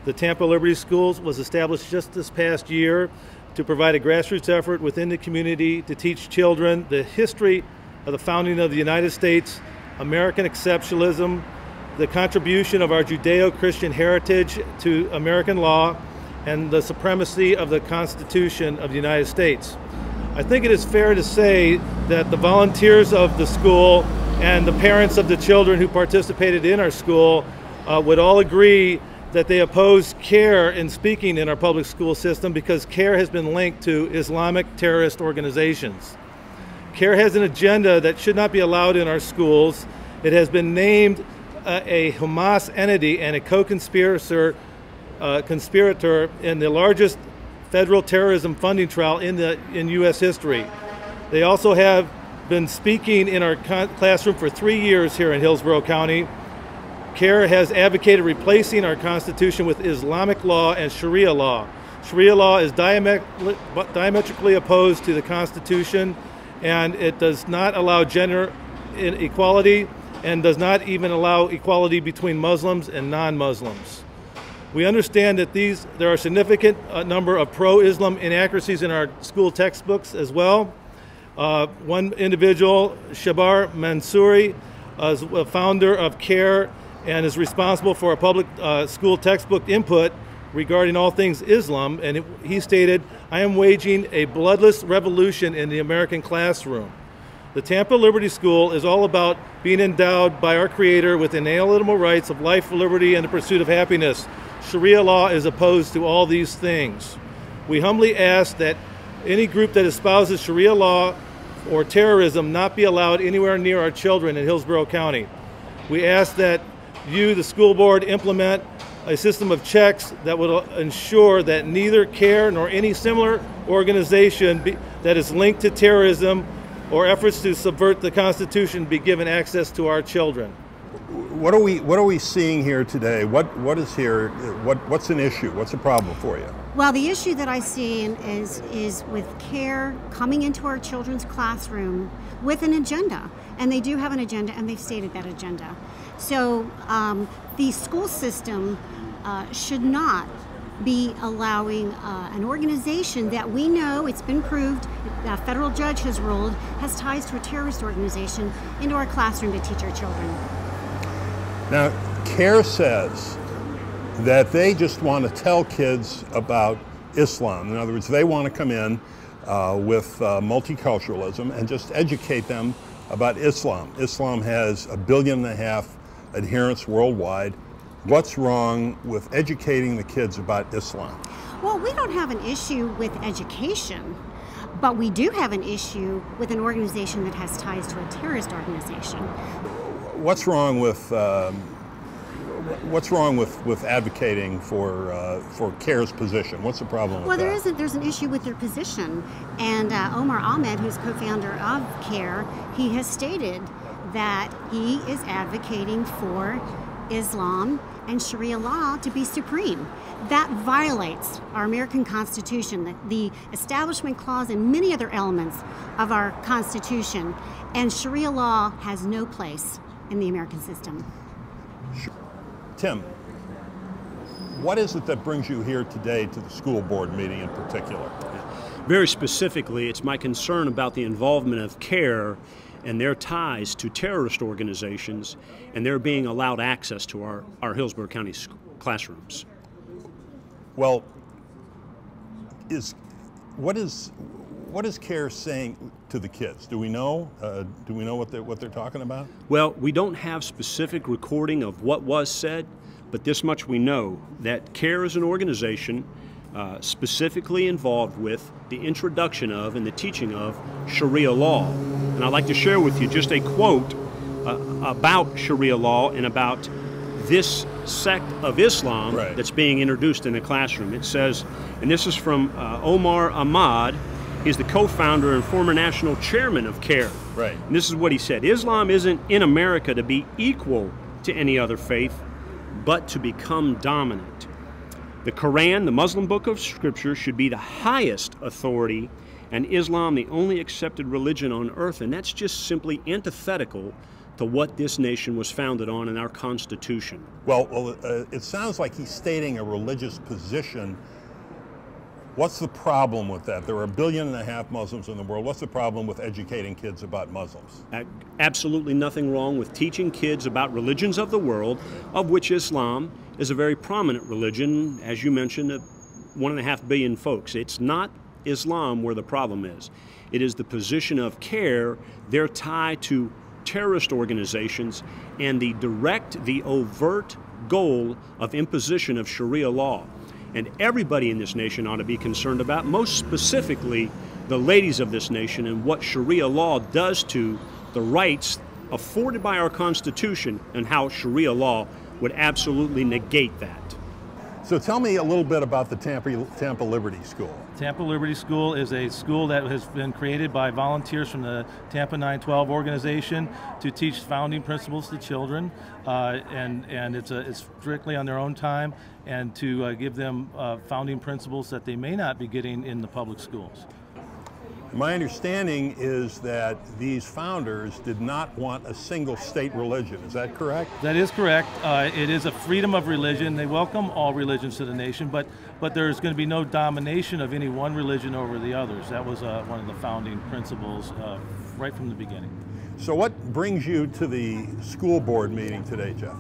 The Tampa Liberty Schools was established just this past year to provide a grassroots effort within the community to teach children the history of the founding of the United States, American exceptionalism, the contribution of our Judeo-Christian heritage to American law, and the supremacy of the Constitution of the United States. I think it is fair to say that the volunteers of the school and the parents of the children who participated in our school would all agree that they oppose CAIR in speaking in our public school system because CAIR has been linked to Islamic terrorist organizations. CAIR has an agenda that should not be allowed in our schools. It has been named a HAMAS entity and a co-conspirator in the largest federal terrorism funding trial in U.S. history. They also have been speaking in our classroom for 3 years here in Hillsborough County. CAIR has advocated replacing our Constitution with Islamic law and Sharia law. Sharia law is diametrically opposed to the Constitution, and it does not allow gender equality and does not even allow equality between Muslims and non-Muslims. We understand that there are significant number of pro-Islam inaccuracies in our school textbooks as well. One individual, Shabar Mansouri, is a founder of CAIR and is responsible for a public school textbook input regarding all things Islam, and he stated, "I am waging a bloodless revolution in the American classroom." The Tampa Liberty School is all about being endowed by our Creator with inalienable rights of life, liberty, and the pursuit of happiness. Sharia law is opposed to all these things. We humbly ask that any group that espouses Sharia law or terrorism not be allowed anywhere near our children in Hillsborough County. We ask that you, the school board, implement a system of checks that will ensure that neither CAIR nor any similar organization that is linked to terrorism or efforts to subvert the Constitution be given access to our children. What are we seeing here today? What is here? What's an issue? What's a problem for you? Well, the issue that I see is with CAIR coming into our children's classroom with an agenda, and they do have an agenda, and they've stated that agenda. So the school system should not be allowing an organization that we know, it's been proved, a federal judge has ruled, has ties to a terrorist organization into our classroom to teach our children. Now, CAIR says that they just want to tell kids about Islam. In other words, they want to come in with multiculturalism and just educate them about Islam. Islam has 1.5 billion adherents worldwide. What's wrong with educating the kids about Islam? Well, we don't have an issue with education, but we do have an issue with an organization that has ties to a terrorist organization. What's wrong with advocating for CAIR's position? What's the problem with that? Well, there's an issue with their position, and Omar Ahmed, who's co-founder of CAIR, he has stated that he is advocating for Islam and Sharia law to be supreme. That violates our American Constitution, the Establishment Clause, and many other elements of our Constitution. And Sharia law has no place in the American system. Tim, what is it that brings you here today to the school board meeting in particular? Very specifically, it's my concern about the involvement of CAIR and their ties to terrorist organizations, and their being allowed access to our Hillsborough County classrooms. Well, what is CAIR saying to the kids? Do we know? Do we know what they're talking about? Well, we don't have specific recording of what was said, but this much we know, that CAIR is an organization specifically involved with the introduction of and the teaching of Sharia law. And I'd like to share with you just a quote about Sharia law and about this sect of Islam that's being introduced in the classroom. It says, and this is from Omar Ahmed. He's the co-founder and former national chairman of CAIR. Right. And this is what he said: Islam isn't in America to be equal to any other faith, but to become dominant. The Quran, the Muslim book of scripture, should be the highest authority, and Islam the only accepted religion on earth. And that's just simply antithetical to what this nation was founded on in our Constitution. Well, it sounds like he's stating a religious position. What's the problem with that? There are 1.5 billion Muslims in the world. What's the problem with educating kids about Muslims? Absolutely nothing wrong with teaching kids about religions of the world, of which Islam is a very prominent religion, as you mentioned, 1.5 billion folks. It's not Islam where the problem is. It is the position of CAIR, their tie to terrorist organizations, and the overt goal of imposition of Sharia law. And everybody in this nation ought to be concerned about, most specifically the ladies of this nation, and what Sharia law does to the rights afforded by our Constitution, and how Sharia law would absolutely negate that. So tell me a little bit about the Tampa Liberty School. Tampa Liberty School is a school that has been created by volunteers from the Tampa 912 organization to teach founding principles to children, and it's strictly on their own time, and to give them founding principles that they may not be getting in the public schools. My understanding is that these founders did not want a single state religion. Is that correct? That is correct. It is a freedom of religion. They welcome all religions to the nation, but there's going to be no domination of any one religion over the others. That was one of the founding principles right from the beginning. So what brings you to the school board meeting today, Jeff?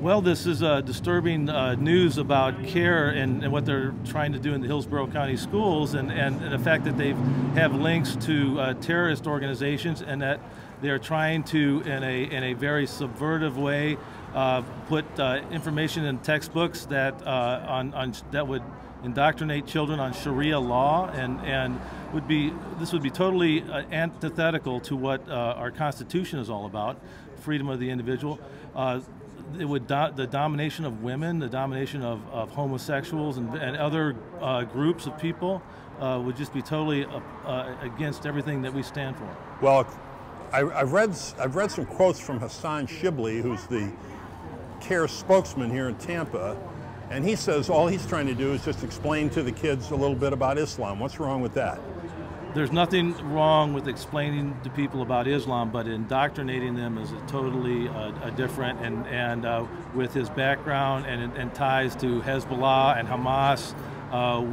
Well, this is disturbing news about CAIR and what they're trying to do in the Hillsborough County schools, and the fact that they have links to terrorist organizations, and that they're trying to, in a very subversive way, put information in textbooks that that would indoctrinate children on Sharia law, and this would be totally antithetical to what our Constitution is all about, freedom of the individual. It would the domination of women, the domination of homosexuals and other groups of people would just be totally against everything that we stand for. Well, I've read some quotes from Hassan Shibly, who's the CAIR spokesman here in Tampa, and he says all he's trying to do is just explain to the kids a little bit about Islam. What's wrong with that? There's nothing wrong with explaining to people about Islam, but indoctrinating them is totally different. And with his background and ties to Hezbollah and Hamas,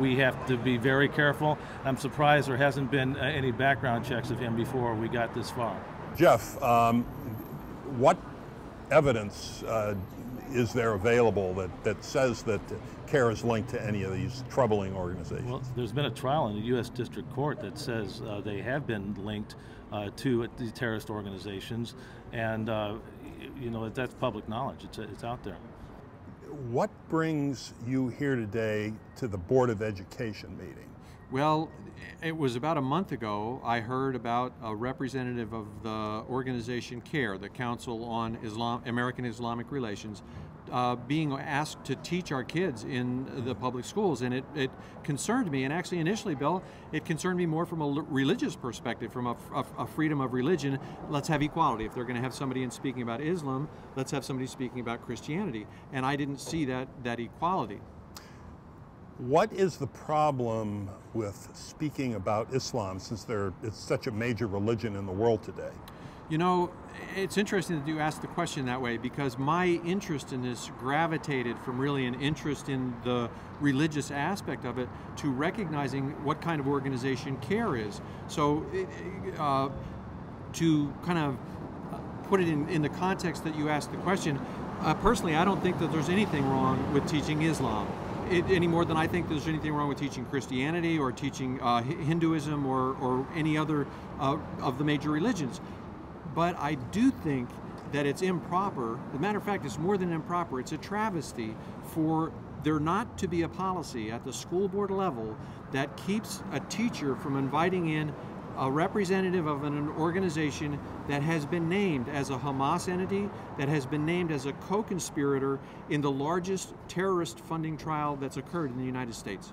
we have to be very careful. I'm surprised there hasn't been any background checks of him before we got this far. Jeff, what evidence is there available that says that CAIR is linked to any of these troubling organizations? Well, there's been a trial in the U.S. District Court that says they have been linked to these terrorist organizations, and you know, that's public knowledge. It's out there. What brings you here today to the Board of Education meeting? Well, it was about a month ago I heard about a representative of the organization CAIR, the Council on American Islamic Relations, being asked to teach our kids in the public schools, and it concerned me. And actually, initially, Bill, it concerned me more from a religious perspective, from a freedom of religion. Let's have equality. If they're going to have somebody in speaking about Islam, let's have somebody speaking about Christianity. And I didn't see that equality. What is the problem with speaking about Islam, since it's such a major religion in the world today? You know, it's interesting that you ask the question that way, because my interest in this gravitated from really an interest in the religious aspect of it to recognizing what kind of organization CAIR is. So to kind of put it in the context that you asked the question, personally, I don't think that there's anything wrong with teaching Islam. Any more than I think there's anything wrong with teaching Christianity or teaching Hinduism or any other of the major religions. But I do think that it's improper. As a matter of fact, it's more than improper. It's a travesty for there not to be a policy at the school board level that keeps a teacher from inviting in a representative of an organization that has been named as a Hamas entity, that has been named as a co-conspirator in the largest terrorist funding trial that's occurred in the United States.